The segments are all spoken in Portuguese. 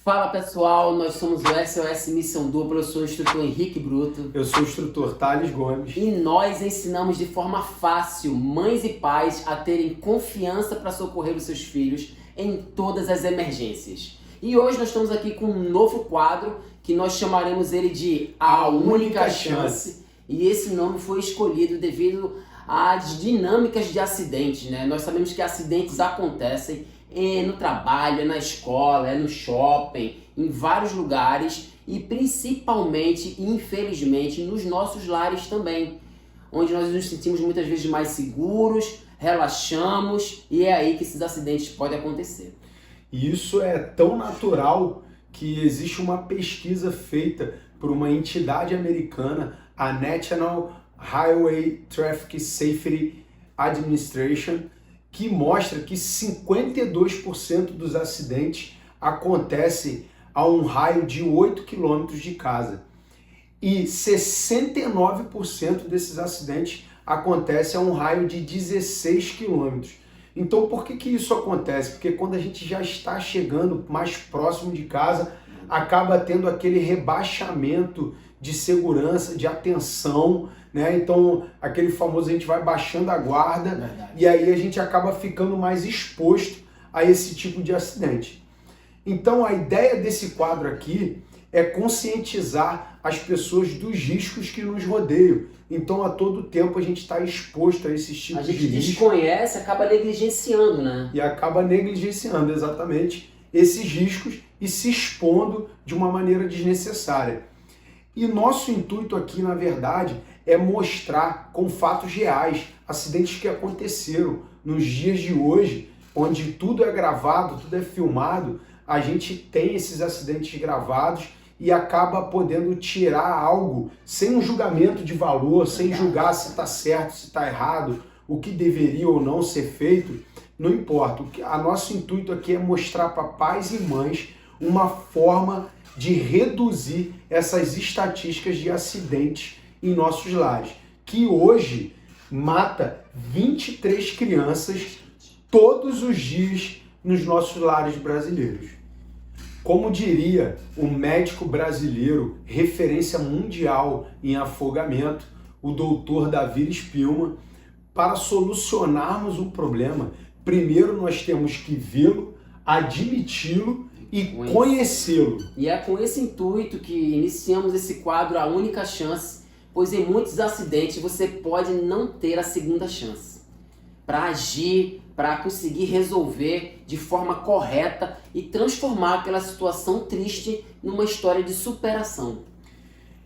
Fala pessoal, nós somos o SOS Missão Dupla, eu sou o instrutor Henrique Bruto. Eu sou o instrutor Thales Gomes. E nós ensinamos de forma fácil mães e pais a terem confiança para socorrer os seus filhos em todas as emergências. E hoje nós estamos aqui com um novo quadro que nós chamaremos ele de A Única Chance. E esse nome foi escolhido devido às dinâmicas de acidentes, né? Nós sabemos que acidentes acontecem no trabalho, na escola, no shopping, em vários lugares e principalmente, infelizmente, nos nossos lares também, onde nós nos sentimos muitas vezes mais seguros, relaxamos e é aí que esses acidentes podem acontecer. E isso é tão natural que existe uma pesquisa feita por uma entidade americana, a National Highway Traffic Safety Administration, que mostra que 52% dos acidentes acontecem a um raio de 8 km de casa. E 69% desses acidentes acontecem a um raio de 16 km. Então por que isso acontece? Porque quando a gente já está chegando mais próximo de casa, acaba tendo aquele rebaixamento de segurança, de atenção, né? Então aquele famoso, a gente vai baixando a guarda. Verdade. E aí a gente acaba ficando mais exposto a esse tipo de acidente. Então a ideia desse quadro aqui é conscientizar as pessoas dos riscos que nos rodeiam. Então a todo tempo a gente está exposto a esses tipos de riscos. A gente desconhece, acaba negligenciando, né? E acaba negligenciando exatamente esses riscos e se expondo de uma maneira desnecessária. E nosso intuito aqui, na verdade, é mostrar com fatos reais acidentes que aconteceram nos dias de hoje, onde tudo é gravado, tudo é filmado, a gente tem esses acidentes gravados e acaba podendo tirar algo sem um julgamento de valor, sem julgar se está certo, se está errado, o que deveria ou não ser feito, não importa. O nosso intuito aqui é mostrar para pais e mães uma forma de reduzir essas estatísticas de acidentes em nossos lares, que hoje mata 23 crianças todos os dias nos nossos lares brasileiros. Como diria o médico brasileiro, referência mundial em afogamento, o doutor Davi Spilman, para solucionarmos um problema, primeiro nós temos que vê-lo, admiti-lo e conhecê-lo. E é com esse intuito que iniciamos esse quadro A Única Chance, pois em muitos acidentes você pode não ter a segunda chance para agir, para conseguir resolver de forma correta e transformar aquela situação triste numa história de superação.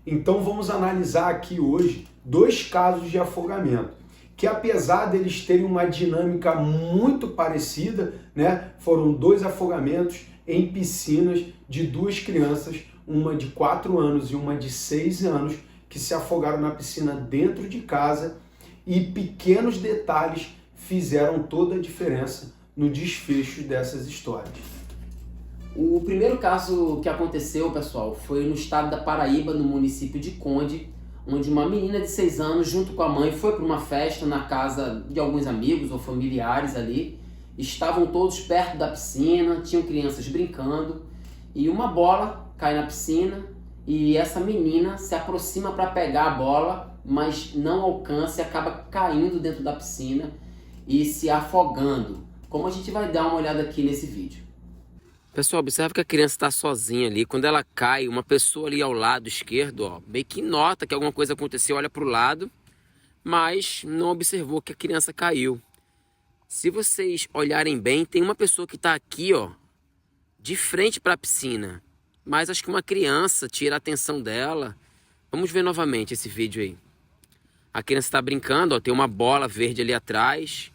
Então vamos analisar aqui hoje 2 casos de afogamento, que apesar deles terem uma dinâmica muito parecida, né, foram 2 afogamentos em piscinas de 2 crianças, uma de 4 anos e uma de 6 anos, que se afogaram na piscina dentro de casa, e pequenos detalhes fizeram toda a diferença no desfecho dessas histórias. O primeiro caso que aconteceu, pessoal, foi no estado da Paraíba, no município de Conde, onde uma menina de 6 anos, junto com a mãe, foi para uma festa na casa de alguns amigos ou familiares ali. Estavam todos perto da piscina, tinham crianças brincando, e uma bola cai na piscina e essa menina se aproxima para pegar a bola, mas não alcança e acaba caindo dentro da piscina e se afogando, como a gente vai dar uma olhada aqui nesse vídeo. Pessoal, observa que a criança está sozinha ali. Quando ela cai, uma pessoa ali ao lado esquerdo, ó, meio que nota que alguma coisa aconteceu, olha para o lado, mas não observou que a criança caiu. Se vocês olharem bem, tem uma pessoa que está aqui, ó, de frente para a piscina, mas acho que uma criança tira a atenção dela. Vamos ver novamente esse vídeo aí. A criança está brincando, ó, tem uma bola verde ali atrás.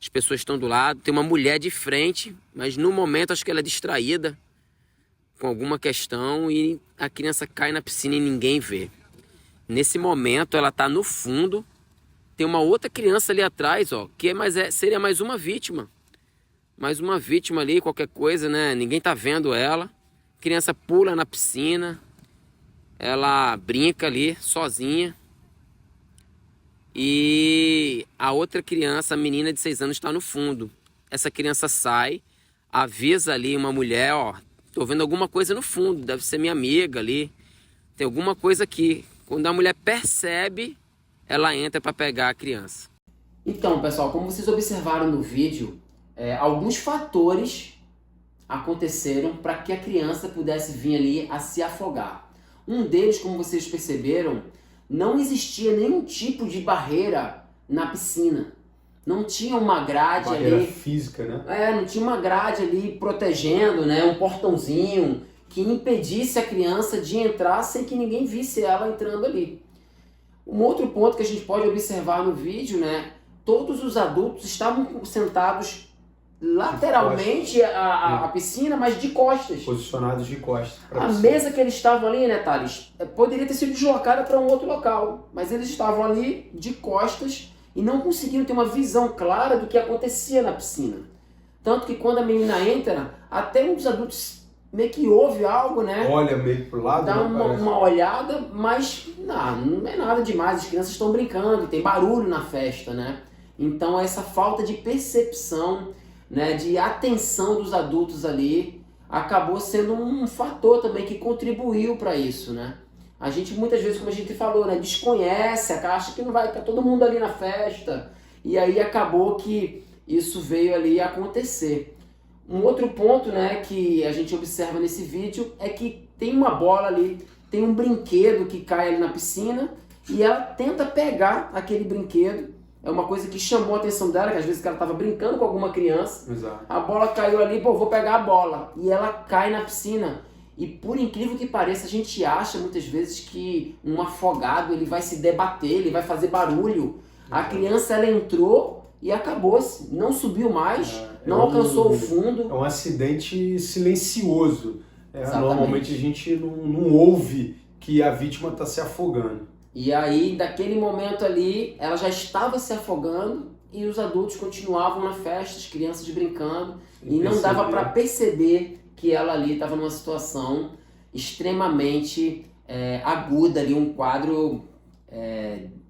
As pessoas estão do lado, tem uma mulher de frente, mas no momento acho que ela é distraída com alguma questão e a criança cai na piscina e ninguém vê. Nesse momento ela está no fundo, tem uma outra criança ali atrás, ó, que seria mais uma vítima. Mais uma vítima ali, qualquer coisa, né? Ninguém tá vendo ela. A criança pula na piscina, ela brinca ali sozinha. E a outra criança, a menina de 6 anos, está no fundo. Essa criança sai, avisa ali uma mulher, ó, Tô vendo alguma coisa no fundo, deve ser minha amiga ali. Tem alguma coisa aqui. Quando a mulher percebe, ela entra para pegar a criança. Então, pessoal, como vocês observaram no vídeo, alguns fatores aconteceram para que a criança pudesse vir ali a se afogar. Um deles, como vocês perceberam, não existia nenhum tipo de barreira na piscina. Não tinha uma grade barreira ali física, né? Não tinha uma grade ali protegendo, né, um portãozinho que impedisse a criança de entrar sem que ninguém visse ela entrando ali. Um outro ponto que a gente pode observar no vídeo, né, todos os adultos estavam sentados lateralmente à piscina, mas de costas. Posicionados de costas. A mesa que eles estavam ali, né, Thales, poderia ter sido deslocada para um outro local, mas eles estavam ali de costas e não conseguiam ter uma visão clara do que acontecia na piscina. Tanto que quando a menina entra, até um dos adultos meio que ouve algo, né? Olha meio pro lado, dá uma olhada, mas não é nada demais, as crianças estão brincando, tem barulho na festa, né? Então essa falta de percepção, né, de atenção dos adultos ali, acabou sendo um fator também que contribuiu para isso, né? A gente muitas vezes, como a gente falou, né, desconhece, acha que não vai estar todo mundo ali na festa, e aí acabou que isso veio ali a acontecer. Um outro ponto, né, que a gente observa nesse vídeo é que tem uma bola ali, tem um brinquedo que cai ali na piscina e ela tenta pegar aquele brinquedo. É uma coisa que chamou a atenção dela, que às vezes ela estava brincando com alguma criança. Exato. A bola caiu ali, pô, vou pegar a bola. E ela cai na piscina. E por incrível que pareça, a gente acha muitas vezes que um afogado ele vai se debater, ele vai fazer barulho. A criança ela entrou e acabou-se. Não subiu mais, não alcançou o fundo. É um acidente silencioso. Normalmente a gente não ouve que a vítima está se afogando. E aí, daquele momento ali, ela já estava se afogando e os adultos continuavam na festa, as crianças brincando. E não dava para perceber que ela ali estava numa situação extremamente aguda, ali, um quadro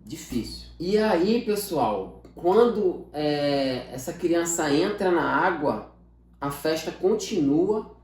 difícil. E aí, pessoal, quando essa criança entra na água, a festa continua,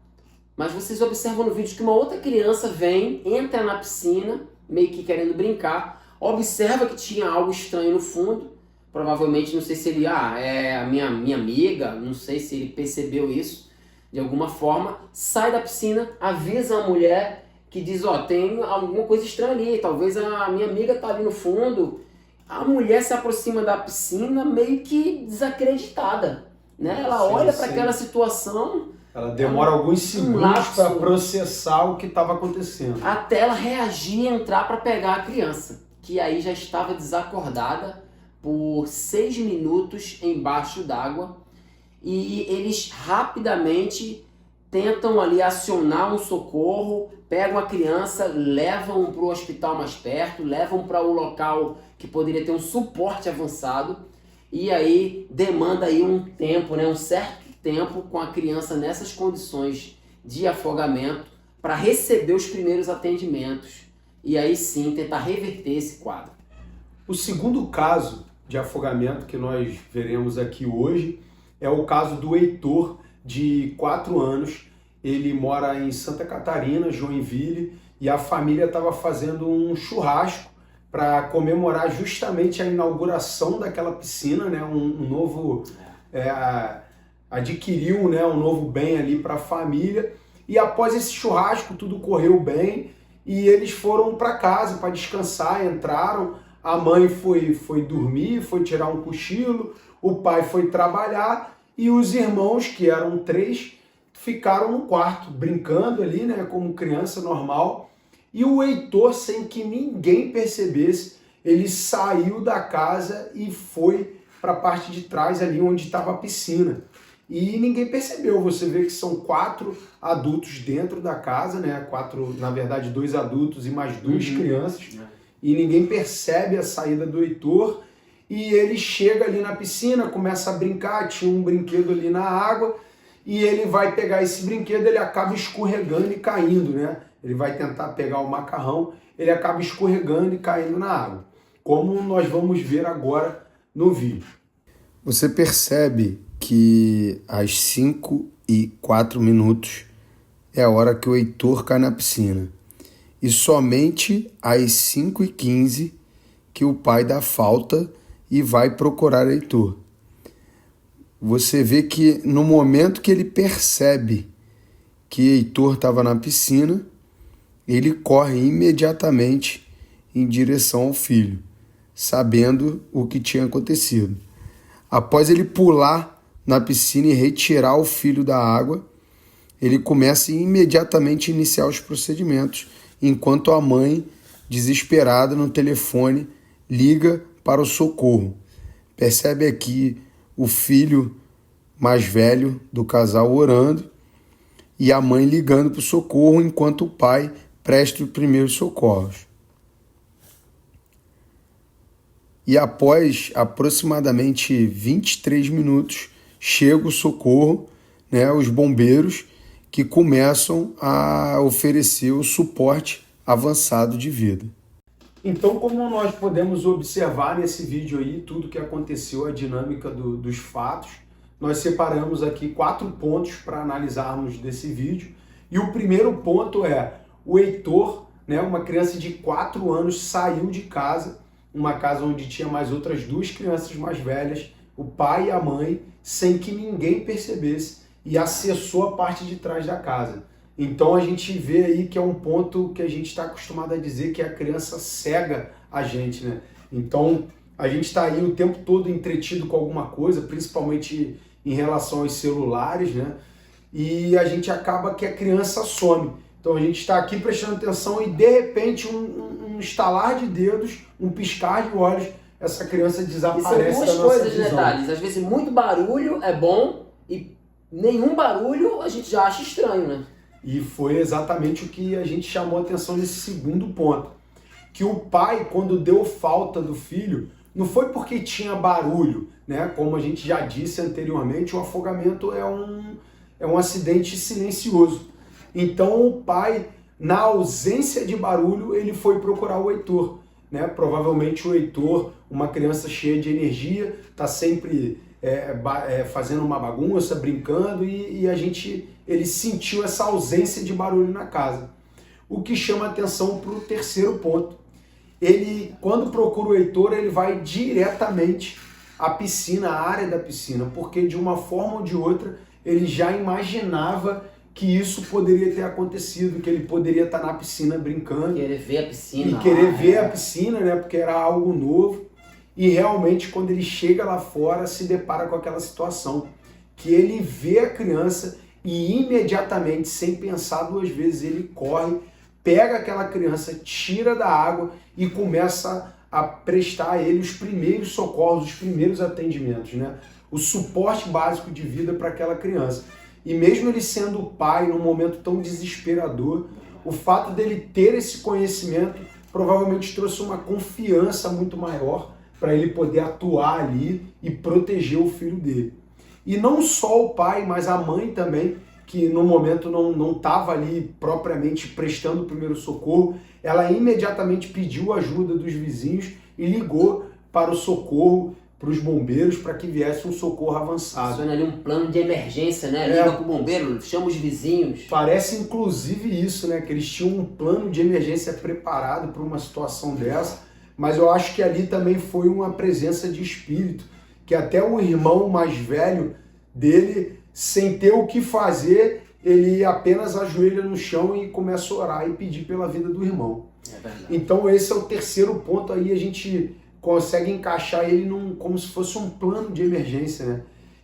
mas vocês observam no vídeo que uma outra criança vem, entra na piscina, meio que querendo brincar, observa que tinha algo estranho no fundo, provavelmente, não sei se ele, é a minha amiga, não sei se ele percebeu isso, de alguma forma, sai da piscina, avisa a mulher que diz, tem alguma coisa estranha ali, talvez a minha amiga tá ali no fundo. A mulher se aproxima da piscina meio que desacreditada, né? Ela olha para aquela situação. Ela demora alguns segundos para processar o que estava acontecendo. Até ela reagir e entrar para pegar a criança, que aí já estava desacordada por 6 minutos embaixo d'água. E eles rapidamente tentam ali acionar um socorro, pegam a criança, levam para o hospital mais perto, levam para um local que poderia ter um suporte avançado, e aí demanda aí um tempo, né, um certo tempo com a criança nessas condições de afogamento para receber os primeiros atendimentos e aí sim tentar reverter esse quadro. O segundo caso de afogamento que nós veremos aqui hoje é o caso do Heitor, de 4 anos. Ele mora em Santa Catarina, Joinville, e a família estava fazendo um churrasco para comemorar justamente a inauguração daquela piscina, né? Adquiriu, né, um novo bem ali para a família. E após esse churrasco, tudo correu bem e eles foram para casa para descansar, entraram. A mãe foi dormir, foi tirar um cochilo, o pai foi trabalhar e os irmãos, que eram 3, ficaram no quarto brincando ali, né, como criança normal. E o Heitor, sem que ninguém percebesse, ele saiu da casa e foi para a parte de trás ali onde estava a piscina. E ninguém percebeu. Você vê que são 4 adultos dentro da casa, né? 4, na verdade, 2 adultos e mais 2 crianças. E ninguém percebe a saída do Heitor. E ele chega ali na piscina, começa a brincar, tinha um brinquedo ali na água, e ele vai pegar esse brinquedo, ele acaba escorregando e caindo, né? Ele vai tentar pegar o macarrão, ele acaba escorregando e caindo na água, como nós vamos ver agora no vídeo. Você percebe que às 5:04 é a hora que o Heitor cai na piscina. E somente às 5h15 que o pai dá falta e vai procurar Heitor. Você vê que no momento que ele percebe que Heitor estava na piscina, ele corre imediatamente em direção ao filho, sabendo o que tinha acontecido. Após ele pular na piscina e retirar o filho da água, ele começa imediatamente a iniciar os procedimentos, enquanto a mãe, desesperada no telefone, liga para o socorro. Percebe aqui o filho mais velho do casal orando e a mãe ligando para o socorro enquanto o pai presta os primeiros socorros. E após aproximadamente 23 minutos, chega o socorro, os bombeiros, que começam a oferecer o suporte avançado de vida. Então, como nós podemos observar nesse vídeo aí, tudo que aconteceu, a dinâmica dos fatos, nós separamos aqui 4 pontos para analisarmos desse vídeo. E o primeiro ponto é, o Heitor, uma criança de 4 anos, saiu de casa, uma casa onde tinha mais outras 2 crianças mais velhas, o pai e a mãe, sem que ninguém percebesse, e acessou a parte de trás da casa. Então a gente vê aí que é um ponto que a gente está acostumado a dizer que a criança cega a gente, né? Então a gente está aí o tempo todo entretido com alguma coisa, principalmente em relação aos celulares, né? E a gente acaba que a criança some. Então a gente está aqui prestando atenção e de repente um estalar de dedos, um piscar de olhos, essa criança desaparece da nossa visão. E são duas coisas, né, Thales? Às vezes muito barulho é bom e nenhum barulho a gente já acha estranho, né? E foi exatamente o que a gente chamou a atenção nesse segundo ponto. Que o pai, quando deu falta do filho, não foi porque tinha barulho, né? Como a gente já disse anteriormente, o afogamento é um acidente silencioso. Então o pai, na ausência de barulho, ele foi procurar o Heitor, né? Provavelmente o Heitor, uma criança cheia de energia, está sempre fazendo uma bagunça, brincando, e ele sentiu essa ausência de barulho na casa. O que chama atenção para o terceiro ponto. Ele, quando procura o Heitor, ele vai diretamente à piscina, à área da piscina, porque de uma forma ou de outra ele já imaginava que isso poderia ter acontecido, que ele poderia estar na piscina brincando. Querer ver a piscina. E querer ver a piscina, né, porque era algo novo. E realmente, quando ele chega lá fora, se depara com aquela situação, que ele vê a criança e imediatamente, sem pensar 2 vezes, ele corre, pega aquela criança, tira da água e começa a prestar a ele os primeiros socorros, os primeiros atendimentos, né? O suporte básico de vida para aquela criança. E mesmo ele sendo o pai, num momento tão desesperador, o fato dele ter esse conhecimento provavelmente trouxe uma confiança muito maior para ele poder atuar ali e proteger o filho dele. E não só o pai, mas a mãe também, que no momento não estava ali propriamente prestando o primeiro socorro, ela imediatamente pediu ajuda dos vizinhos e ligou para o socorro, para os bombeiros, para que viesse um socorro avançado. Funciona ali um plano de emergência, né? Liga para o bombeiro, chama os vizinhos. Parece inclusive isso, né? Que eles tinham um plano de emergência preparado para uma situação dessa, mas eu acho que ali também foi uma presença de espírito, que até o irmão mais velho dele, sem ter o que fazer, ele apenas ajoelha no chão e começa a orar e pedir pela vida do irmão. É verdade. Então esse é o terceiro ponto aí, a gente consegue encaixar ele como se fosse um plano de emergência, né?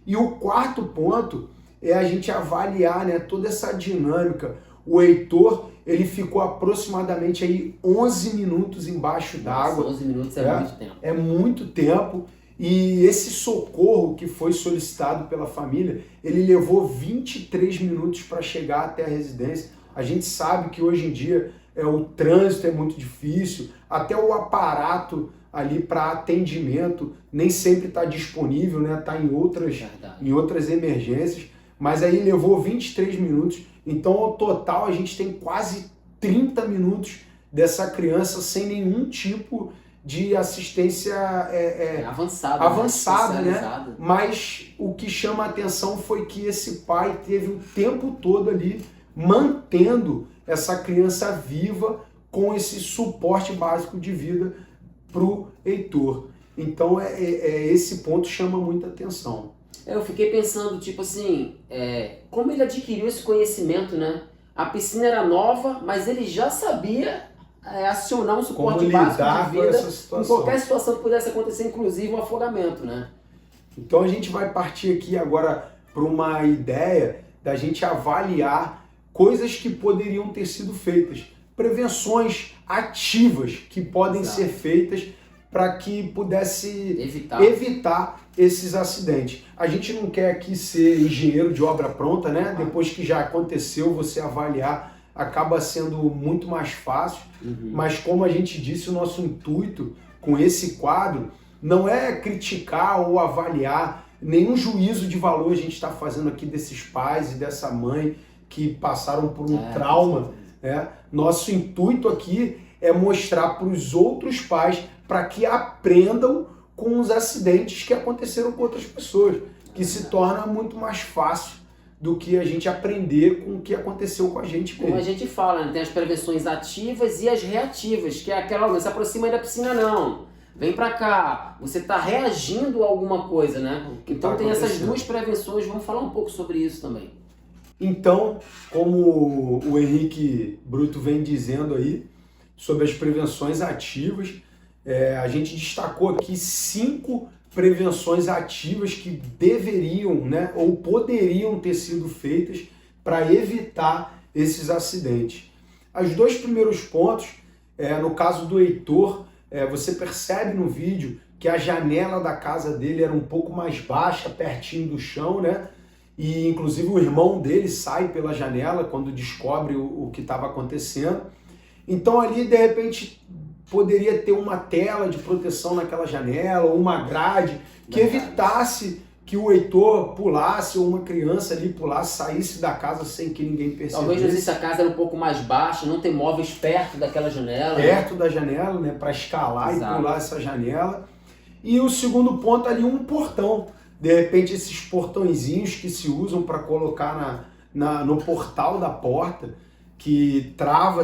E o quarto ponto é a gente avaliar, né, toda essa dinâmica. O Heitor, ele ficou aproximadamente aí 11 minutos embaixo d'água. 11 minutos é muito tempo. É muito tempo. E esse socorro que foi solicitado pela família, ele levou 23 minutos para chegar até a residência. A gente sabe que hoje em dia o trânsito é muito difícil, até o aparato ali para atendimento nem sempre está disponível, né? Está em outras emergências, mas aí levou 23 minutos. Então, ao total, a gente tem quase 30 minutos dessa criança sem nenhum tipo de assistência avançada, né? Mas o que chama a atenção foi que esse pai teve o tempo todo ali mantendo essa criança viva com esse suporte básico de vida para o Heitor. Então esse ponto chama muita atenção. Eu fiquei pensando, tipo assim, como ele adquiriu esse conhecimento, né? A piscina era nova, mas ele já sabia acionar um suporte básico de vida em qualquer situação que pudesse acontecer, inclusive um afogamento, né? Então a gente vai partir aqui agora para uma ideia da gente avaliar coisas que poderiam ter sido feitas, prevenções ativas que podem ser feitas para que pudesse evitar esses acidentes. A gente não quer aqui ser engenheiro de obra pronta, né? Depois que já aconteceu, você avaliar acaba sendo muito mais fácil, mas como a gente disse, o nosso intuito com esse quadro não é criticar ou avaliar, nenhum juízo de valor a gente está fazendo aqui desses pais e dessa mãe que passaram por um trauma. Nosso intuito aqui é mostrar para os outros pais para que aprendam com os acidentes que aconteceram com outras pessoas, que se torna muito mais fácil do que a gente aprender com o que aconteceu com a gente mesmo. Como a gente fala, né? Tem as prevenções ativas e as reativas, que é aquela, não se aproxima aí da piscina não, vem pra cá, você está reagindo a alguma coisa, né? Então tem essas duas prevenções, vamos falar um pouco sobre isso também. Então, como o Henrique Bruto vem dizendo aí, sobre as prevenções ativas, a gente destacou aqui 5 prevenções ativas que deveriam, né, ou poderiam ter sido feitas para evitar esses acidentes. Os 2 primeiros pontos, no caso do Heitor, você percebe no vídeo que a janela da casa dele era um pouco mais baixa, pertinho do chão, né? E inclusive o irmão dele sai pela janela quando descobre o que estava acontecendo. Então ali, de repente, poderia ter uma tela de proteção naquela janela, ou uma grade, que evitasse que o Heitor pulasse, ou uma criança ali pulasse, saísse da casa sem que ninguém percebesse. Talvez às vezes a casa era um pouco mais baixa, não tem móveis perto daquela janela. Perto da janela, né, para escalar e pular essa janela. E o segundo ponto ali, um portão. De repente esses portõezinhos que se usam para colocar no portal da porta, que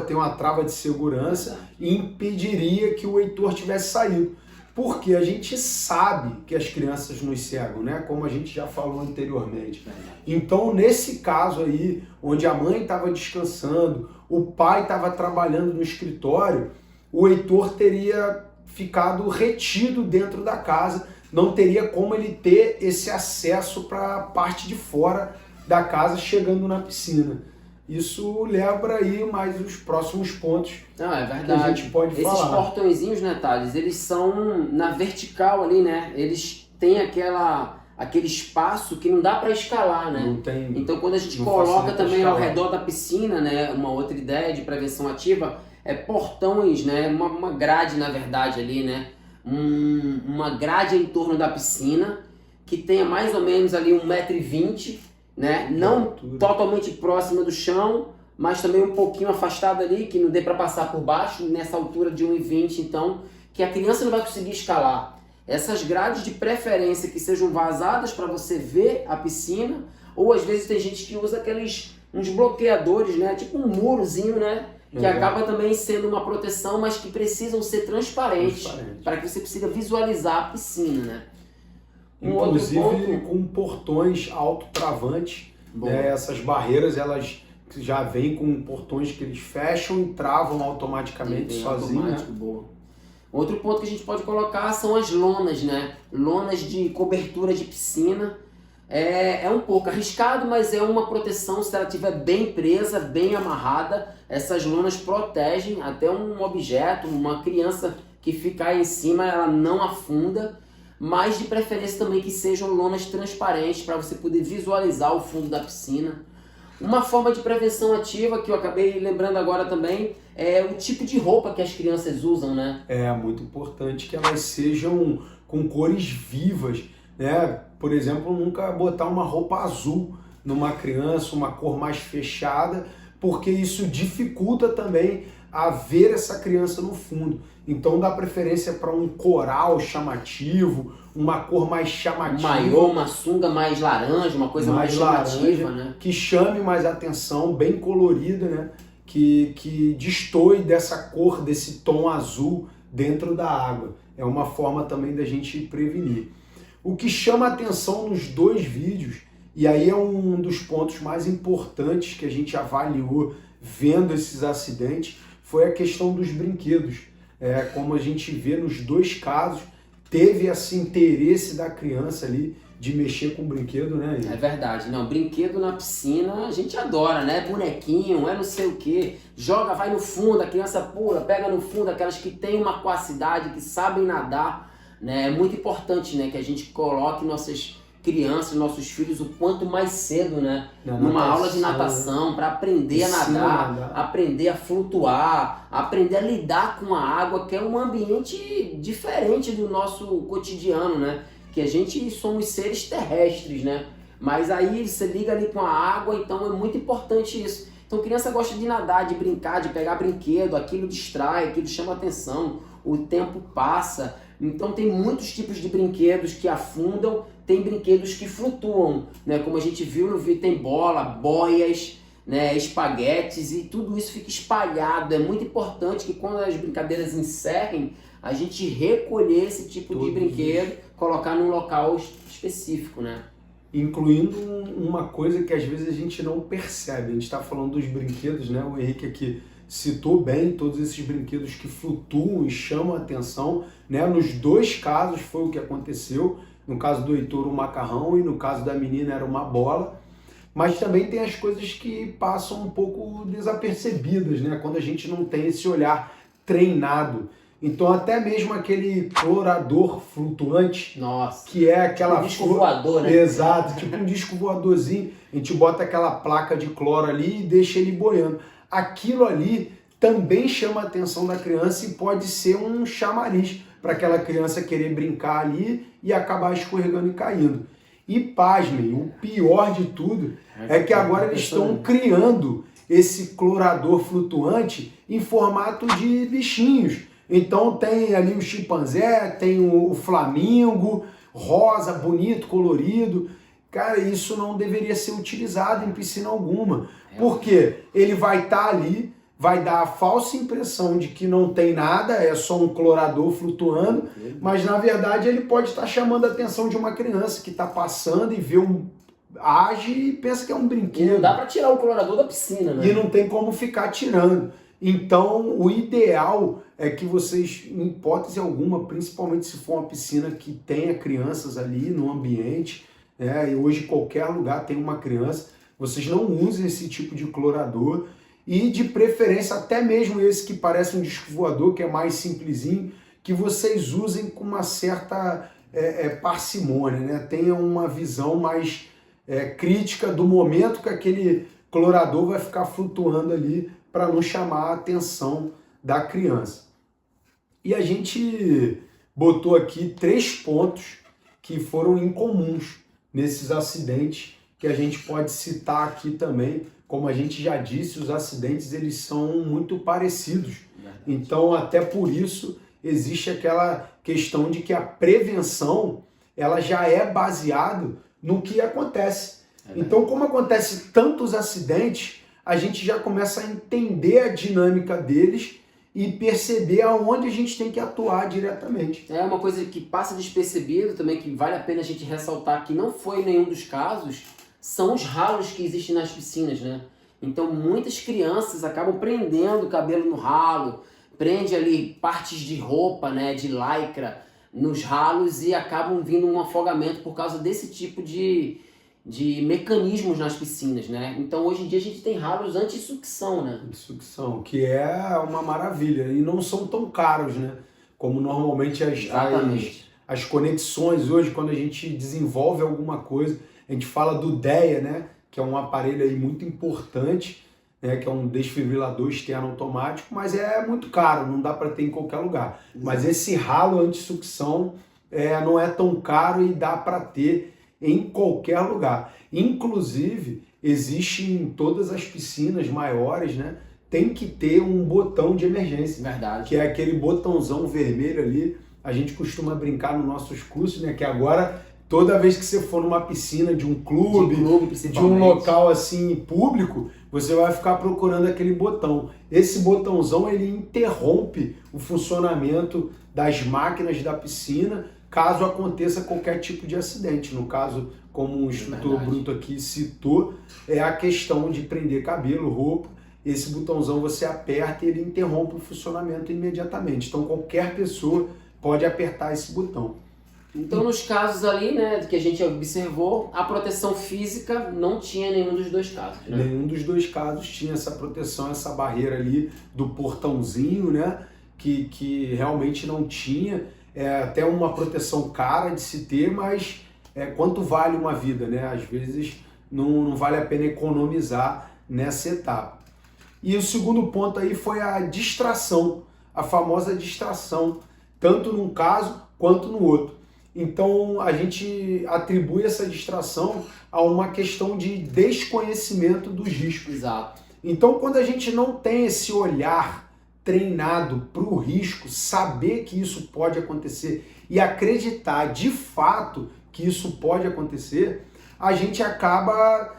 tem uma trava de segurança, e impediria que o Heitor tivesse saído. Porque a gente sabe que as crianças nos cegam, né? Como a gente já falou anteriormente. Então, nesse caso aí, onde a mãe estava descansando, o pai estava trabalhando no escritório, o Heitor teria ficado retido dentro da casa, não teria como ele ter esse acesso para a parte de fora da casa, chegando na piscina. Isso leva aí mais os próximos pontos. Não, é verdade. Que a gente pode falar. Esses portõezinhos, né, Thales, eles são na vertical ali, né? Eles têm aquele espaço que não dá para escalar, né? Não tem. Então quando a gente coloca também ao redor da piscina, né, uma outra ideia de prevenção ativa é portões, né? Uma grade, na verdade, ali, né? Uma grade em torno da piscina que tenha mais ou menos ali 1,20 m, né? Não totalmente próxima do chão, mas também um pouquinho afastada ali, que não dê para passar por baixo, nessa altura de 1,20 m, então, que a criança não vai conseguir escalar. Essas grades de preferência que sejam vazadas para você ver a piscina, ou às vezes tem gente que usa uns bloqueadores, né? Tipo um murozinho, né? Que acaba também sendo uma proteção, mas que precisam ser transparentes para que você consiga visualizar a piscina, né? Inclusive com portões autotravantes, né? Essas barreiras elas já vêm com portões que eles fecham e travam automaticamente sozinhos. Né? Outro ponto que a gente pode colocar são as lonas, né? Lonas de cobertura de piscina. É um pouco arriscado, mas é uma proteção se ela estiver bem presa, bem amarrada. Essas lonas protegem até um objeto, uma criança que ficar em cima, ela não afunda. Mas de preferência também que sejam lonas transparentes para você poder visualizar o fundo da piscina. Uma forma de prevenção ativa que eu acabei lembrando agora também é o tipo de roupa que as crianças usam, né? É muito importante que elas sejam com cores vivas, né? Por exemplo, nunca botar uma roupa azul numa criança, uma cor mais fechada, porque isso dificulta também a ver essa criança no fundo. Então dá preferência para um coral chamativo, uma cor mais chamativa. Um maiô, uma sunga mais laranja, uma coisa mais chamativa, né? Que chame mais atenção, bem colorida, né? Que destoe dessa cor, desse tom azul dentro da água. É uma forma também da gente prevenir. O que chama atenção nos dois vídeos, e aí é um dos pontos mais importantes que a gente avaliou vendo esses acidentes, foi a questão dos brinquedos. Como a gente vê nos dois casos, teve esse interesse da criança ali de mexer com o brinquedo, né? É verdade. Não, brinquedo na piscina a gente adora, né? Bonequinho, não sei o quê. Joga, vai no fundo, a criança pula, pega no fundo, aquelas que têm uma aquacidade, que sabem nadar, né? É muito importante, né, que a gente coloque nossas crianças, nossos filhos o quanto mais cedo, né? Numa aula de natação, para aprender a nadar, aprender a flutuar, aprender a lidar com a água, que é um ambiente diferente do nosso cotidiano, né? Que a gente somos seres terrestres, né? Mas aí você liga ali com a água, então é muito importante isso. Então criança gosta de nadar, de brincar, de pegar brinquedo, aquilo distrai, aquilo chama atenção, o tempo passa. Então tem muitos tipos de brinquedos que afundam, tem brinquedos que flutuam, né? Como a gente viu no vídeo, tem bola, boias, né? Espaguetes, e tudo isso fica espalhado. É muito importante que quando as brincadeiras encerrem, a gente recolher esse tipo de brinquedo, colocar num local específico, né? Incluindo uma coisa que às vezes a gente não percebe. A gente está falando dos brinquedos, né? O Henrique aqui citou bem todos esses brinquedos que flutuam e chamam a atenção, né? Nos dois casos foi o que aconteceu. No caso do Heitor, um macarrão, e no caso da menina era uma bola. Mas também tem as coisas que passam um pouco desapercebidas, né? Quando a gente não tem esse olhar treinado. Então até mesmo aquele clorador flutuante, nossa, que é aquela... Um disco voador, né? Exato, tipo um disco voadorzinho. A gente bota aquela placa de cloro ali e deixa ele boiando. Aquilo ali também chama a atenção da criança e pode ser um chamariz para aquela criança querer brincar ali e acabar escorregando e caindo. E pasmem, o pior de tudo é que agora eles estão criando esse clorador flutuante em formato de bichinhos. Então tem ali o chimpanzé, tem o flamingo, rosa, bonito, colorido. Cara, isso não deveria ser utilizado em piscina alguma. Porque ele vai estar ali, vai dar a falsa impressão de que não tem nada, é só um clorador flutuando, mas na verdade ele pode estar chamando a atenção de uma criança que está passando e vê age e pensa que é um brinquedo. E não dá para tirar o clorador da piscina, né? E não tem como ficar tirando. Então, o ideal é que vocês, em hipótese alguma, principalmente se for uma piscina que tenha crianças ali no ambiente, né, e hoje qualquer lugar tem uma criança, vocês não usem esse tipo de clorador, e de preferência até mesmo esse que parece um disco voador, que é mais simplesinho, que vocês usem com uma certa parcimônia, né? Tenham uma visão mais crítica do momento que aquele clorador vai ficar flutuando ali, para não chamar a atenção da criança. E a gente botou aqui 3 pontos que foram incomuns nesses acidentes, que a gente pode citar aqui também. Como a gente já disse, os acidentes eles são muito parecidos. Verdade. Então, até por isso, existe aquela questão de que a prevenção ela já é baseada no que acontece. Então, como acontece tantos acidentes, a gente já começa a entender a dinâmica deles e perceber aonde a gente tem que atuar diretamente. É uma coisa que passa despercebido também, que vale a pena a gente ressaltar que não foi em nenhum dos casos, são os ralos que existem nas piscinas, né? Então muitas crianças acabam prendendo o cabelo no ralo, prende ali partes de roupa, né, de lycra nos ralos e acabam vindo um afogamento por causa desse tipo de mecanismos nas piscinas, né? Então hoje em dia a gente tem ralos anti-sucção, né? Anti-sucção, que é uma maravilha e não são tão caros, né? Como normalmente as conexões hoje, quando a gente desenvolve alguma coisa, a gente fala do DEA, né? Que é um aparelho aí muito importante, né? Que é um desfibrilador externo automático, mas é muito caro, não dá para ter em qualquer lugar. Mas esse ralo anti-sucção não é tão caro e dá para ter em qualquer lugar. Inclusive, existe em todas as piscinas maiores, né? Tem que ter um botão de emergência. Verdade. Que é aquele botãozão vermelho ali. A gente costuma brincar nos nossos cursos, né? Que agora, toda vez que você for numa piscina de um clube, de um local assim público, você vai ficar procurando aquele botão. Esse botãozão, ele interrompe o funcionamento das máquinas da piscina, caso aconteça qualquer tipo de acidente. No caso, como o instrutor Bruto aqui citou, é a questão de prender cabelo, roupa. Esse botãozão você aperta e ele interrompe o funcionamento imediatamente. Então qualquer pessoa pode apertar esse botão. Então nos casos ali, né, que a gente observou, a proteção física não tinha nenhum dos dois casos, né? Nenhum dos dois casos tinha essa proteção, essa barreira ali do portãozinho, né, que realmente não tinha. É até uma proteção cara de se ter, mas quanto vale uma vida, né? Às vezes não vale a pena economizar nessa etapa. E o segundo ponto aí foi a distração, a famosa distração, tanto num caso quanto no outro. Então a gente atribui essa distração a uma questão de desconhecimento dos riscos. Exato. Então quando a gente não tem esse olhar treinado para o risco, saber que isso pode acontecer e acreditar de fato que isso pode acontecer, a gente acaba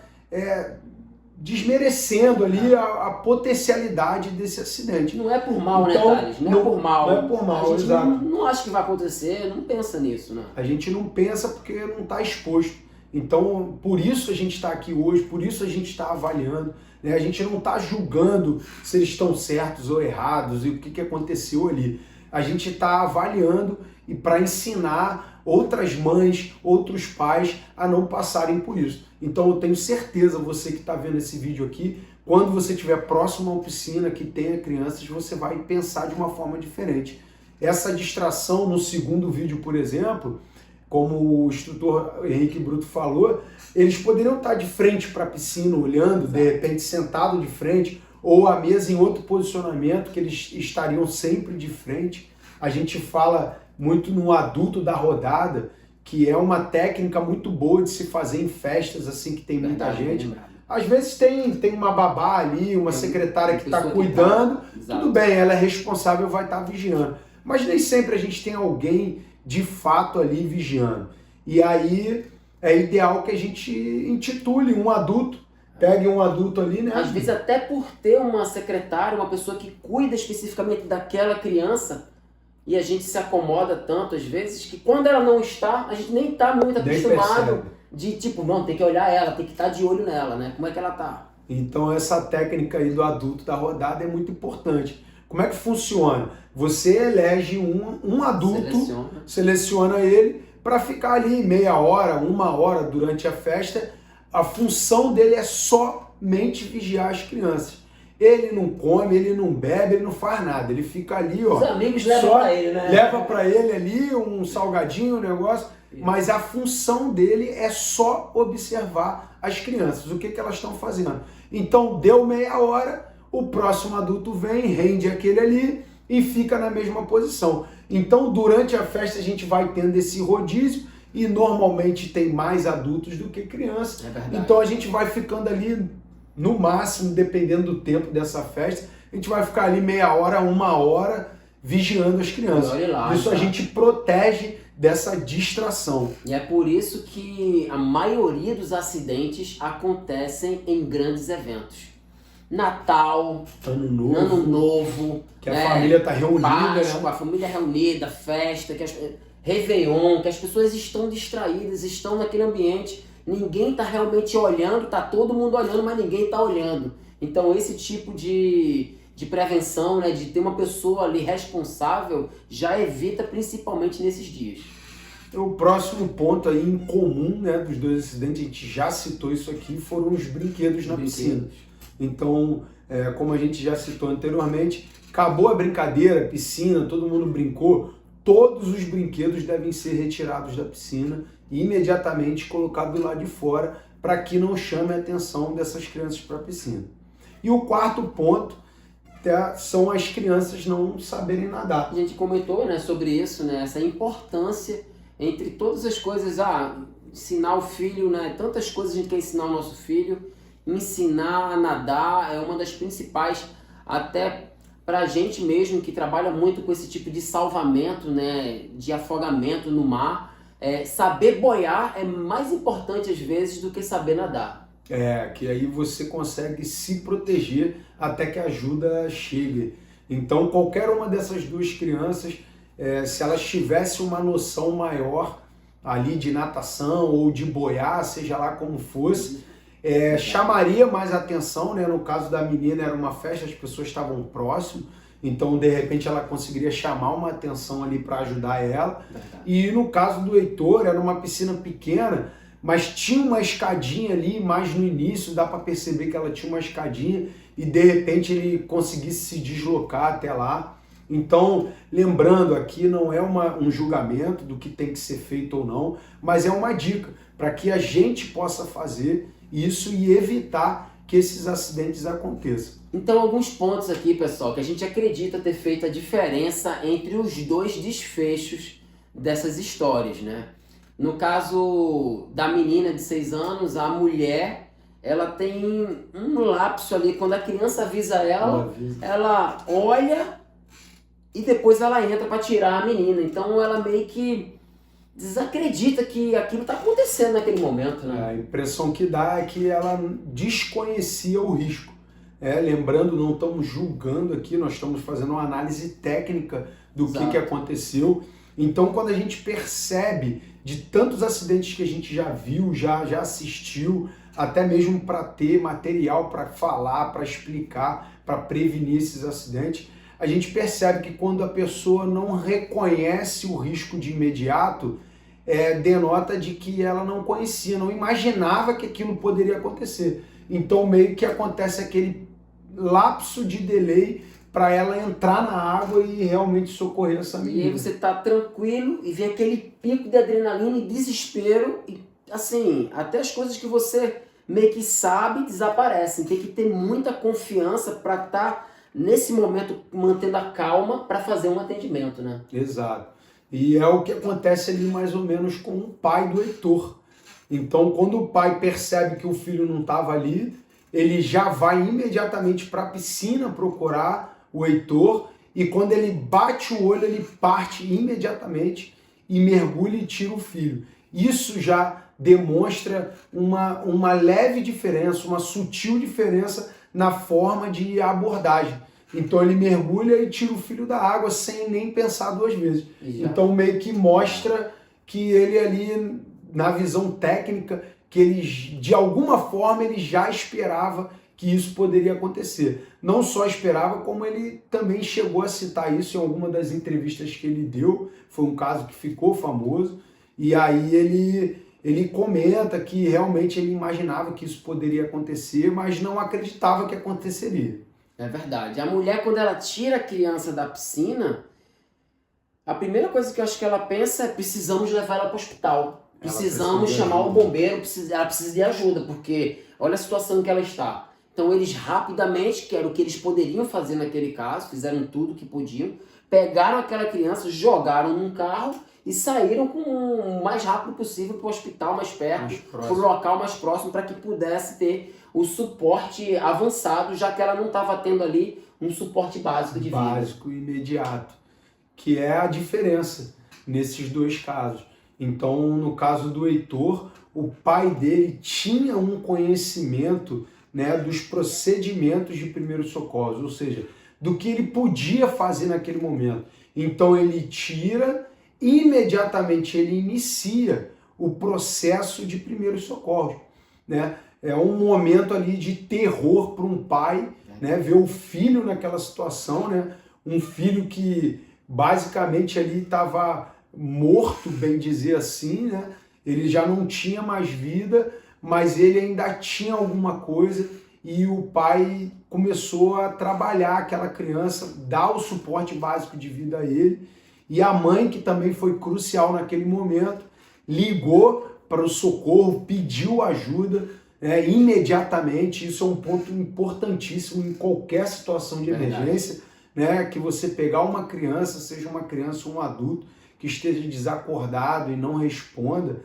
desmerecendo ali a potencialidade desse acidente. Não é por mal, então, né, Thales? Não é por mal. Não é por mal, a gente exato. não acha que vai acontecer, não pensa nisso, né? A gente não pensa porque não está exposto. Então, por isso a gente está aqui hoje, por isso a gente está avaliando, né? A gente não está julgando se eles estão certos ou errados e o que aconteceu ali. A gente está avaliando e para ensinar outras mães, outros pais a não passarem por isso. Então eu tenho certeza, você que está vendo esse vídeo aqui, quando você estiver próximo a uma piscina que tenha crianças, você vai pensar de uma forma diferente. Essa distração no segundo vídeo, por exemplo, como o instrutor Henrique Bruto falou, eles poderiam estar de frente para a piscina, olhando, de repente sentado de frente, ou a mesa em outro posicionamento, que eles estariam sempre de frente. A gente fala muito no adulto da rodada, que é uma técnica muito boa de se fazer em festas assim que tem muita gente. Às vezes tem uma babá ali, uma secretária que está cuidando, tudo bem, ela é responsável, vai estar vigiando. Mas nem sempre a gente tem alguém de fato ali vigiando. E aí é ideal que a gente intitule um adulto, pegue um adulto ali, né? Às vezes até por ter uma secretária, uma pessoa que cuida especificamente daquela criança, e a gente se acomoda tanto às vezes que quando ela não está, a gente nem está muito acostumado de tipo, não, tem que olhar ela, tem que estar de olho nela, né? Como é que ela tá? Então essa técnica aí do adulto da rodada é muito importante. Como é que funciona? Você elege um adulto, seleciona ele para ficar ali meia hora, uma hora durante a festa. A função dele é somente vigiar as crianças. Ele não come, ele não bebe, ele não faz nada. Ele fica ali, ó. Os amigos levam para ele, né? Leva para ele ali um salgadinho, um negócio. Isso. Mas a função dele é só observar as crianças, o que elas estão fazendo. Então, deu meia hora, o próximo adulto vem, rende aquele ali e fica na mesma posição. Então, durante a festa, a gente vai tendo esse rodízio e normalmente tem mais adultos do que crianças. É verdade. Então, a gente vai ficando ali, no máximo, dependendo do tempo dessa festa, a gente vai ficar ali meia hora, uma hora, vigiando as crianças. Lá, isso a gente protege dessa distração. E é por isso que a maioria dos acidentes acontecem em grandes eventos. Natal, Ano Novo, que a família está reunida, Páscoa, né? A família reunida, festa, Réveillon, que as pessoas estão distraídas, estão naquele ambiente, ninguém está realmente olhando, está todo mundo olhando, mas ninguém está olhando. Então esse tipo de prevenção, né, de ter uma pessoa ali responsável, já evita principalmente nesses dias. O próximo ponto aí em comum, né, dos dois acidentes, a gente já citou isso aqui, foram os brinquedos na piscina. Então, como a gente já citou anteriormente, acabou a brincadeira, piscina, todo mundo brincou, todos os brinquedos devem ser retirados da piscina e imediatamente colocados lá de fora para que não chame a atenção dessas crianças para a piscina. E o quarto ponto são as crianças não saberem nadar. A gente comentou, né, sobre isso, né, essa importância entre todas as coisas, ensinar o filho, né, tantas coisas a gente quer ensinar ao nosso filho, ensinar a nadar é uma das principais, até para a gente mesmo que trabalha muito com esse tipo de salvamento, né, de afogamento no mar. Saber boiar é mais importante às vezes do que saber nadar. Que aí você consegue se proteger até que a ajuda chegue. Então, qualquer uma dessas duas crianças, se elas tivessem uma noção maior ali de natação ou de boiar, seja lá como fosse, chamaria mais atenção, né? No caso da menina era uma festa, as pessoas estavam próximo, então de repente ela conseguiria chamar uma atenção ali para ajudar ela. Verdade. E no caso do Heitor, era uma piscina pequena, mas tinha uma escadinha ali, mais no início, dá para perceber que ela tinha uma escadinha e de repente ele conseguisse se deslocar até lá. Então, lembrando aqui, não é um julgamento do que tem que ser feito ou não, mas é uma dica para que a gente possa fazer isso e evitar que esses acidentes aconteçam. Então, alguns pontos aqui, pessoal, que a gente acredita ter feito a diferença entre os dois desfechos dessas histórias, né? No caso da menina de 6 anos, a mulher, ela tem um lapso ali, quando a criança avisa ela, ela olha e depois ela entra para tirar a menina. Então ela meio que desacredita que aquilo está acontecendo naquele momento, né? A impressão que dá é que ela desconhecia o risco. Lembrando, não estamos julgando aqui, nós estamos fazendo uma análise técnica do que aconteceu. Então, quando a gente percebe de tantos acidentes que a gente já viu, já assistiu, até mesmo para ter material para falar, para explicar, para prevenir esses acidentes, a gente percebe que quando a pessoa não reconhece o risco de imediato, denota de que ela não conhecia, não imaginava que aquilo poderia acontecer. Então meio que acontece aquele lapso de delay para ela entrar na água e realmente socorrer essa menina. E aí você tá tranquilo e vem aquele pico de adrenalina e desespero e assim, até as coisas que você meio que sabe desaparecem. Tem que ter muita confiança para estar nesse momento mantendo a calma para fazer um atendimento, né? Exato. E é o que acontece ali mais ou menos com o pai do Heitor. Então, quando o pai percebe que o filho não estava ali, ele já vai imediatamente para a piscina procurar o Heitor e quando ele bate o olho, ele parte imediatamente e mergulha e tira o filho. Isso já demonstra uma leve diferença, uma sutil diferença na forma de abordagem. Então ele mergulha e tira o filho da água sem nem pensar 2 vezes. Então meio que mostra que ele ali, na visão técnica, que ele de alguma forma ele já esperava que isso poderia acontecer. Não só esperava, como ele também chegou a citar isso em alguma das entrevistas que ele deu. Foi um caso que ficou famoso. E aí ele comenta que realmente ele imaginava que isso poderia acontecer, mas não acreditava que aconteceria. É verdade. A mulher, quando ela tira a criança da piscina, a primeira coisa que eu acho que ela pensa é: precisamos levar ela para o hospital. Precisamos chamar o bombeiro, ela precisa de ajuda, porque olha a situação que ela está. Então eles rapidamente, que era o que eles poderiam fazer naquele caso, fizeram tudo que podiam, pegaram aquela criança, jogaram num carro e saíram com o mais rápido possível para o hospital mais perto, para o local mais próximo, para que pudesse ter o suporte avançado, já que ela não estava tendo ali um suporte básico de vida. Básico e imediato, que é a diferença nesses 2 casos. Então, no caso do Heitor, o pai dele tinha um conhecimento, né, dos procedimentos de primeiros socorros, ou seja, do que ele podia fazer naquele momento. Então ele tira, imediatamente ele inicia o processo de primeiros socorros, né? É um momento ali de terror para um pai, né, ver o filho naquela situação, né? Um filho que basicamente ali estava morto, bem dizer assim, né? Ele já não tinha mais vida, mas ele ainda tinha alguma coisa e o pai começou a trabalhar aquela criança, dar o suporte básico de vida a ele. E a mãe, que também foi crucial naquele momento, ligou para o socorro, pediu ajuda imediatamente. Isso é um ponto importantíssimo em qualquer situação de emergência, né? Que você pegar uma criança, seja uma criança ou um adulto, que esteja desacordado e não responda,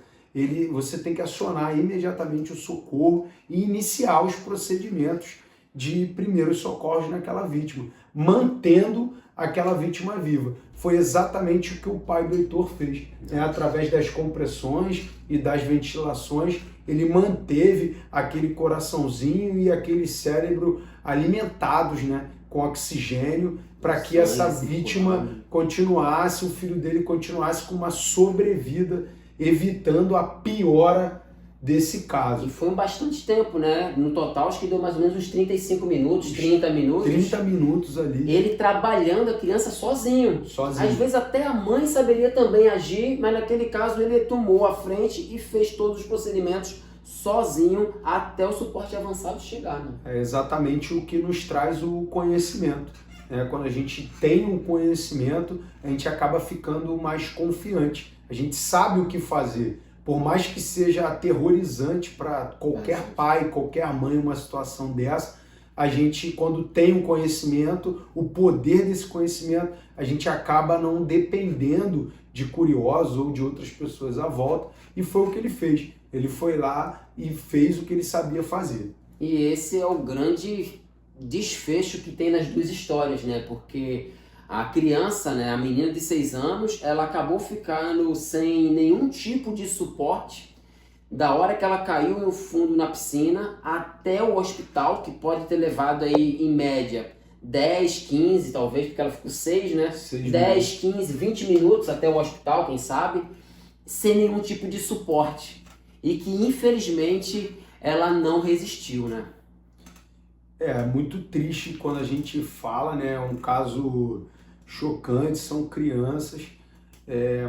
você tem que acionar imediatamente o socorro e iniciar os procedimentos de primeiros socorros naquela vítima, mantendo aquela vítima viva. Foi exatamente o que o pai do Heitor fez, né? Através das compressões e das ventilações, ele manteve aquele coraçãozinho e aquele cérebro alimentados, né, com oxigênio, para que essa vítima continuasse, o filho dele continuasse com uma sobrevida, evitando a piora desse caso. E foi um bastante tempo, né? No total, acho que deu mais ou menos uns 35 minutos, 30 minutos. 30 minutos ali. Ele trabalhando a criança sozinho. Sozinho. Às vezes até a mãe saberia também agir, mas naquele caso ele tomou a frente e fez todos os procedimentos sozinho até o suporte avançado chegar, né? É exatamente o que nos traz o conhecimento. Quando a gente tem um conhecimento, a gente acaba ficando mais confiante. A gente sabe o que fazer. Por mais que seja aterrorizante para qualquer pai, qualquer mãe, uma situação dessa, a gente, quando tem um conhecimento, o poder desse conhecimento, a gente acaba não dependendo de curiosos ou de outras pessoas à volta. E foi o que ele fez. Ele foi lá e fez o que ele sabia fazer. E esse é o grande desfecho que tem nas duas histórias, né? Porque a criança, né, a menina de 6 anos, ela acabou ficando sem nenhum tipo de suporte da hora que ela caiu no fundo na piscina até o hospital, que pode ter levado aí, em média, 10, 15, talvez, porque ela ficou 6, né? 10, 15, 20 minutos até o hospital, quem sabe, sem nenhum tipo de suporte. E que, infelizmente, ela não resistiu, né? É muito triste quando a gente fala, né? É um caso chocante, são crianças,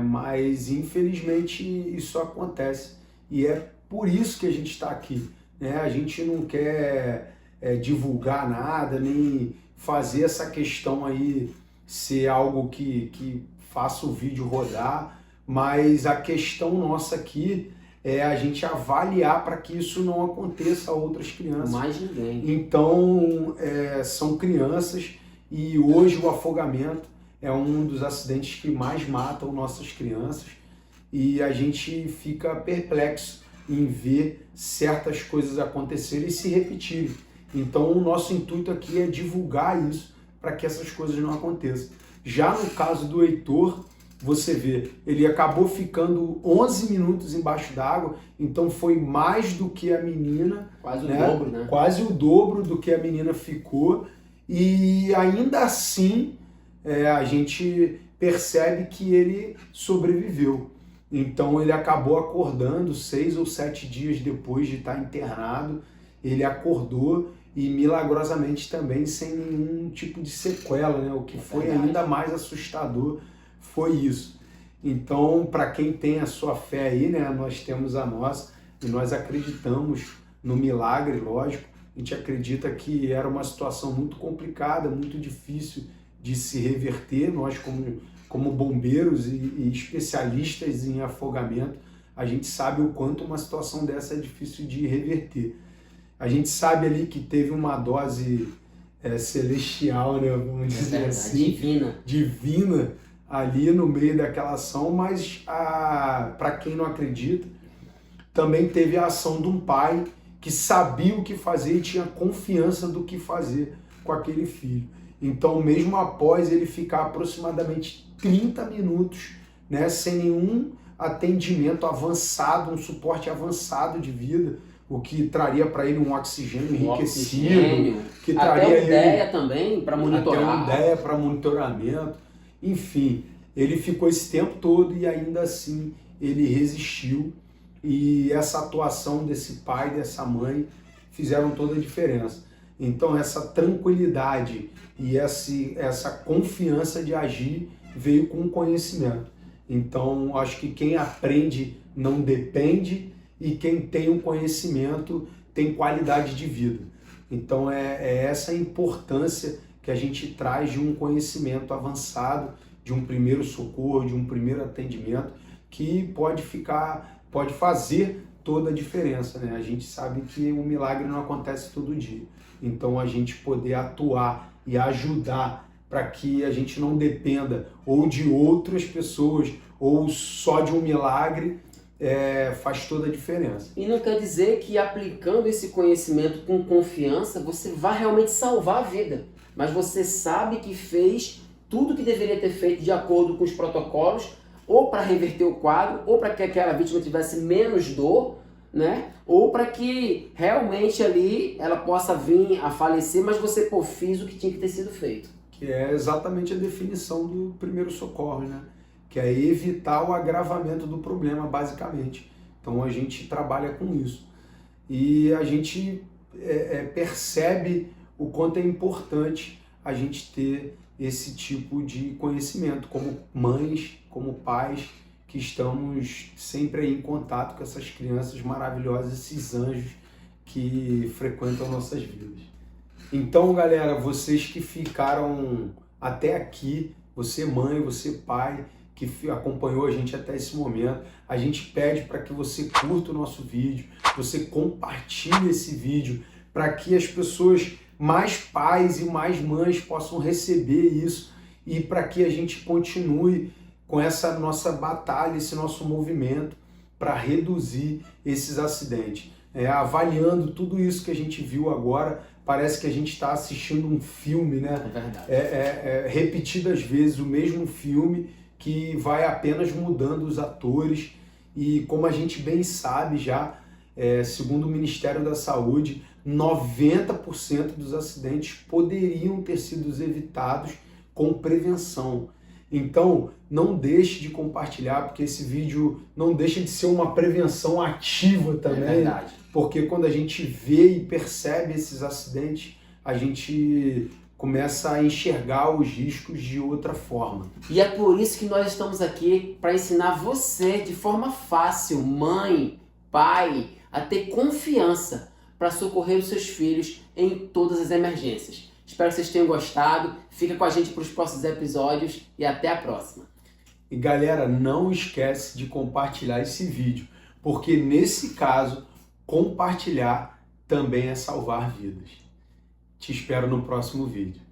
mas infelizmente isso acontece. E é por isso que a gente está aqui, né? A gente não quer divulgar nada, nem fazer essa questão aí ser algo que faça o vídeo rodar, mas a questão nossa aqui é a gente avaliar para que isso não aconteça a outras crianças. Mais ninguém. Então, são crianças e hoje o afogamento é um dos acidentes que mais matam nossas crianças e a gente fica perplexo em ver certas coisas acontecerem e se repetirem. Então, o nosso intuito aqui é divulgar isso para que essas coisas não aconteçam. Já no caso do Heitor, você vê, ele acabou ficando 11 minutos embaixo d'água, então foi mais do que a menina. Quase o dobro, né? Quase o dobro do que a menina ficou. E ainda assim, a gente percebe que ele sobreviveu. Então ele acabou acordando 6 ou 7 dias depois de estar internado. Ele acordou e milagrosamente também sem nenhum tipo de sequela, né? O que foi ainda mais assustador foi isso. Então, para quem tem a sua fé aí, né, nós temos a nossa e nós acreditamos no milagre, lógico. A gente acredita que era uma situação muito complicada, muito difícil de se reverter. Nós, como bombeiros e especialistas em afogamento, a gente sabe o quanto uma situação dessa é difícil de reverter. A gente sabe ali que teve uma dose celestial, né, vamos dizer assim, divina, ali no meio daquela ação, mas para quem não acredita, também teve a ação de um pai que sabia o que fazer e tinha confiança do que fazer com aquele filho. Então, mesmo após ele ficar aproximadamente 30 minutos, né, sem nenhum atendimento avançado, um suporte avançado de vida, o que traria para ele um oxigênio enriquecido, que traria até uma ideia também para monitorar. Até uma ideia para monitoramento. Enfim, ele ficou esse tempo todo e ainda assim ele resistiu. E essa atuação desse pai, dessa mãe, fizeram toda a diferença. Então essa tranquilidade e essa confiança de agir veio com o conhecimento. Então acho que quem aprende não depende e quem tem o conhecimento tem qualidade de vida. Então é essa a importância que a gente traz de um conhecimento avançado, de um primeiro socorro, de um primeiro atendimento, que pode fazer toda a diferença, né? A gente sabe que o milagre não acontece todo dia. Então a gente poder atuar e ajudar para que a gente não dependa ou de outras pessoas ou só de um milagre, faz toda a diferença. E não quer dizer que aplicando esse conhecimento com confiança, você vai realmente salvar a vida. Mas você sabe que fez tudo que deveria ter feito de acordo com os protocolos, ou para reverter o quadro, ou para que aquela vítima tivesse menos dor, né? Ou para que realmente ali ela possa vir a falecer, mas você fez o que tinha que ter sido feito. Que é exatamente a definição do primeiro socorro, né? Que é evitar o agravamento do problema, basicamente. Então a gente trabalha com isso. E a gente percebe o quanto é importante a gente ter esse tipo de conhecimento, como mães, como pais, que estamos sempre aí em contato com essas crianças maravilhosas, esses anjos que frequentam nossas vidas. Então, galera, vocês que ficaram até aqui, você mãe, você pai, que acompanhou a gente até esse momento, a gente pede para que você curta o nosso vídeo, você compartilhe esse vídeo, para que as pessoas, mais pais e mais mães, possam receber isso e para que a gente continue com essa nossa batalha, esse nosso movimento para reduzir esses acidentes. Avaliando tudo isso que a gente viu agora, parece que a gente está assistindo um filme, né? É verdade. Repetidas vezes o mesmo filme, que vai apenas mudando os atores, e como a gente bem sabe já, segundo o Ministério da Saúde, 90% dos acidentes poderiam ter sido evitados com prevenção. Então, não deixe de compartilhar, porque esse vídeo não deixa de ser uma prevenção ativa também. É verdade. Porque quando a gente vê e percebe esses acidentes, a gente começa a enxergar os riscos de outra forma. E é por isso que nós estamos aqui, para ensinar você de forma fácil, mãe, pai, a ter confiança para socorrer os seus filhos em todas as emergências. Espero que vocês tenham gostado, fica com a gente para os próximos episódios e até a próxima. E galera, não esquece de compartilhar esse vídeo, porque nesse caso, compartilhar também é salvar vidas. Te espero no próximo vídeo.